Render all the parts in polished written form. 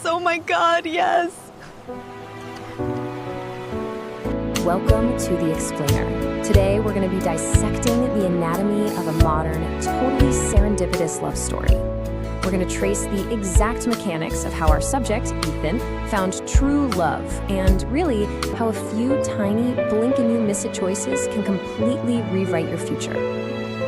Oh my God, yes. Welcome to The Explainer. Today, we're going to be dissecting the anatomy of a modern, totally serendipitous love story. We're going to trace the exact mechanics of how our subject, Ethan, found true love, and really, how a few tiny blink-and-you-miss-it choices can completely rewrite your future.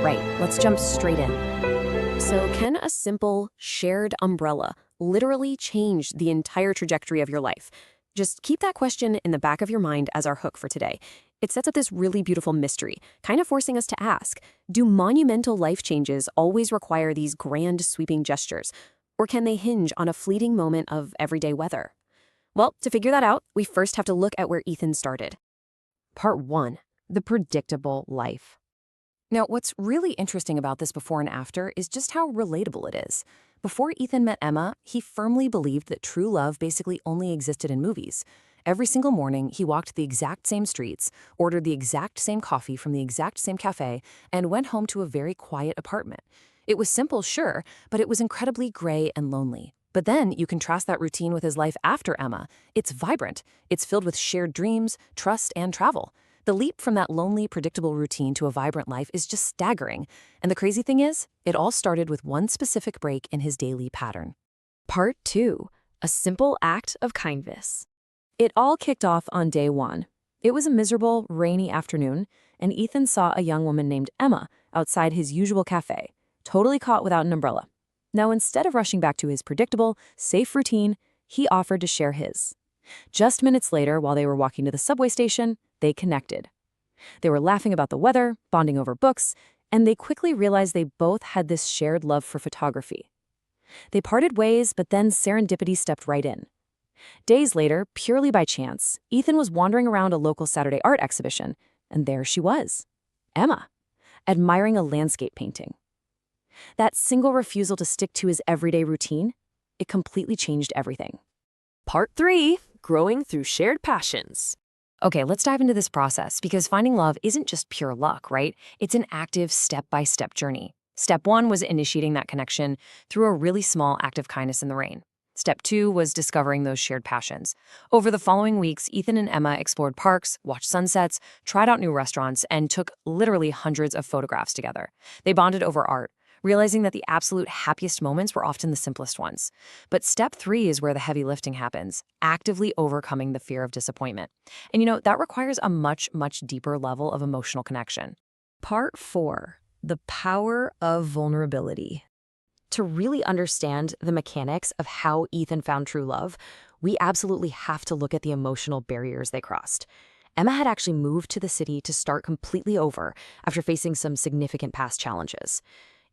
Right, let's jump straight in. So, can a simple, shared umbrella literally change the entire trajectory of your life? Just keep that question in the back of your mind as our hook for today. It sets up this really beautiful mystery, kind of forcing us to ask, do monumental life changes always require these grand, sweeping gestures? Or can they hinge on a fleeting moment of everyday weather? Well, to figure that out, we first have to look at where Ethan started. Part 1. The predictable life. Now, what's really interesting about this before and after is just how relatable it is. Before Ethan met Emma, he firmly believed that true love basically only existed in movies. Every single morning, he walked the exact same streets, ordered the exact same coffee from the exact same cafe, and went home to a very quiet apartment. It was simple, sure, but it was incredibly gray and lonely. But then you contrast that routine with his life after Emma. It's vibrant. It's filled with shared dreams, trust, and travel. The leap from that lonely, predictable routine to a vibrant life is just staggering. And the crazy thing is, it all started with one specific break in his daily pattern. Part 2. A simple act of kindness. It all kicked off on day 1. It was a miserable, rainy afternoon, and Ethan saw a young woman named Emma outside his usual cafe, totally caught without an umbrella. Now, instead of rushing back to his predictable, safe routine, he offered to share his. Just minutes later, while they were walking to the subway station, they connected. They were laughing about the weather, bonding over books, and they quickly realized they both had this shared love for photography. They parted ways, but then serendipity stepped right in. Days later, purely by chance, Ethan was wandering around a local Saturday art exhibition, and there she was, Emma, admiring a landscape painting. That single refusal to stick to his everyday routine, it completely changed everything. Part 3. Growing through shared passions. Okay, let's dive into this process because finding love isn't just pure luck, right? It's an active step-by-step journey. Step 1 was initiating that connection through a really small act of kindness in the rain. Step 2 was discovering those shared passions. Over the following weeks, Ethan and Emma explored parks, watched sunsets, tried out new restaurants, and took literally hundreds of photographs together. They bonded over art, realizing that the absolute happiest moments were often the simplest ones. But step 3 is where the heavy lifting happens, actively overcoming the fear of disappointment. And that requires a much, much deeper level of emotional connection. Part 4. The power of vulnerability. To really understand the mechanics of how Ethan found true love, we absolutely have to look at the emotional barriers they crossed. Emma had actually moved to the city to start completely over after facing some significant past challenges.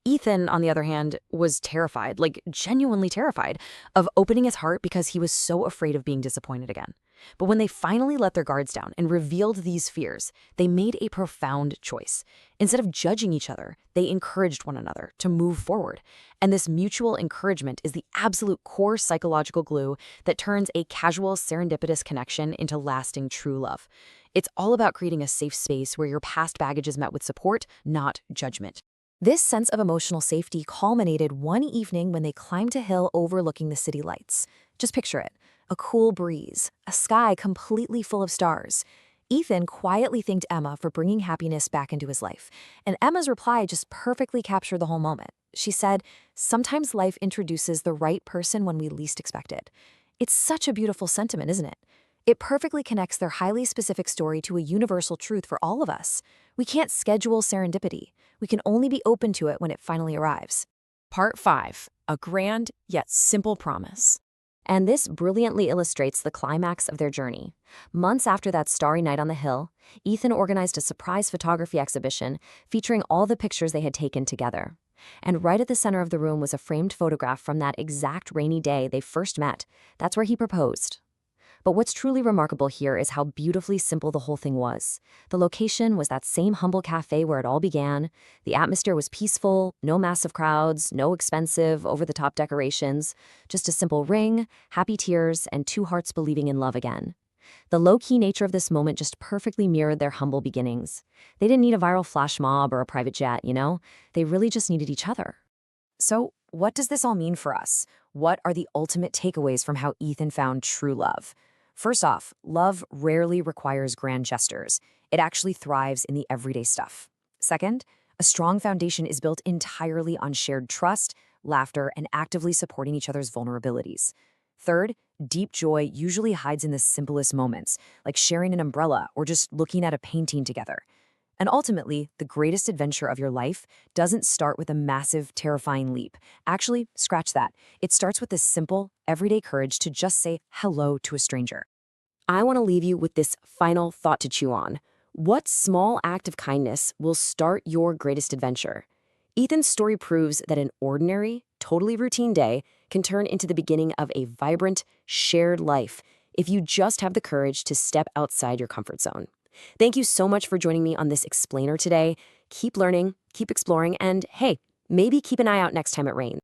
Ethan, on the other hand, was terrified, genuinely terrified, of opening his heart because he was so afraid of being disappointed again. But when they finally let their guards down and revealed these fears, they made a profound choice. Instead of judging each other, they encouraged one another to move forward. And this mutual encouragement is the absolute core psychological glue that turns a casual, serendipitous connection into lasting true love. It's all about creating a safe space where your past baggage is met with support, not judgment. This sense of emotional safety culminated one evening when they climbed a hill overlooking the city lights. Just picture it, a cool breeze, a sky completely full of stars. Ethan quietly thanked Emma for bringing happiness back into his life, and Emma's reply just perfectly captured the whole moment. She said, "Sometimes life introduces the right person when we least expect it." It's such a beautiful sentiment, isn't it? It perfectly connects their highly specific story to a universal truth for all of us. We can't schedule serendipity. We can only be open to it when it finally arrives. Part 5. A grand yet simple promise. And this brilliantly illustrates the climax of their journey. Months after that starry night on the hill, Ethan organized a surprise photography exhibition featuring all the pictures they had taken together. And right at the center of the room was a framed photograph from that exact rainy day they first met. That's where he proposed. But what's truly remarkable here is how beautifully simple the whole thing was. The location was that same humble cafe where it all began. The atmosphere was peaceful, no massive crowds, no expensive, over-the-top decorations, just a simple ring, happy tears, and two hearts believing in love again. The low-key nature of this moment just perfectly mirrored their humble beginnings. They didn't need a viral flash mob or a private jet, They really just needed each other. So, what does this all mean for us? What are the ultimate takeaways from how Ethan found true love? First off, love rarely requires grand gestures. It actually thrives in the everyday stuff. Second, a strong foundation is built entirely on shared trust, laughter, and actively supporting each other's vulnerabilities. Third, deep joy usually hides in the simplest moments, like sharing an umbrella or just looking at a painting together. And ultimately, the greatest adventure of your life doesn't start with a massive, terrifying leap. Actually, scratch that. It starts with this simple, everyday courage to just say hello to a stranger. I want to leave you with this final thought to chew on. What small act of kindness will start your greatest adventure? Ethan's story proves that an ordinary, totally routine day can turn into the beginning of a vibrant, shared life if you just have the courage to step outside your comfort zone. Thank you so much for joining me on this explainer today. Keep learning, keep exploring, and hey, maybe keep an eye out next time it rains.